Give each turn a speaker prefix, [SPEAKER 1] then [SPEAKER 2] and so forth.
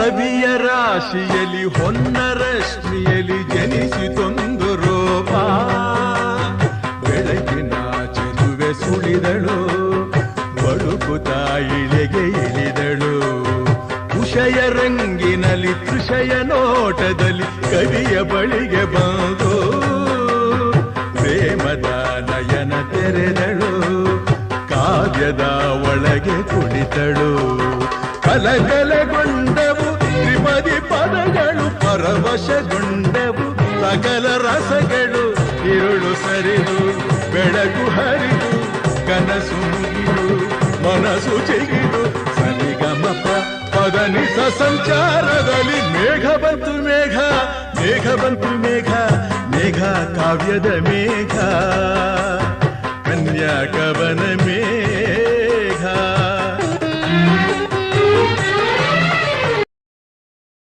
[SPEAKER 1] ಕವಿಯ ರಾಶಿಯಲ್ಲಿ ಹೊನ್ನ ರಶ್ಮಿಯಲ್ಲಿ ಜನಿಸಿತೊಂದು ರೂಪ. ಬೆಳಗಿನ ಚೆಲುವೆ ಸುಳಿದಳು, ಬಳುಕುತ್ತಾ ಇಳೆಗೆ ಇಳಿದಳು. ಉಷಯ ರಂಗಿನಲ್ಲಿ ತೃಷಯ ನೋಟದಲ್ಲಿ ಕವಿಯ ಬಳಿಗೆ ಬಂದು ಪ್ರೇಮದ ನಯನ ತೆರೆದಳು, ಕಾವ್ಯದ ಒಳಗೆ ಕುಳಿತಳು. ಕಲಕಲಗೊಂಡವು ತ್ರಿಪದಿ ಪದಗಳು, ಪರವಶಗೊಂಡವು ಸಕಲ ರಸಗಳು. ഇരുಳು ಸರಿದು ಬೆಳಕು ಹರಿದು ಕನಸು ಮುಗಿದು ಮನಸ್ಸು ಚಿಗಿದು ಸನಿಗಮಪ ಪದನಿಸ ಸಂಚಾರದಲ್ಲಿ ಮೇಘ ಬಂತು ಮೇಘ, ಮೇಘ ಬಂತು ಮೇಘ, ಮೇಘ ಕಾವ್ಯದ ಮೇಘ, ಕನ್ಯಾ ಕವನ ಮೇಘ.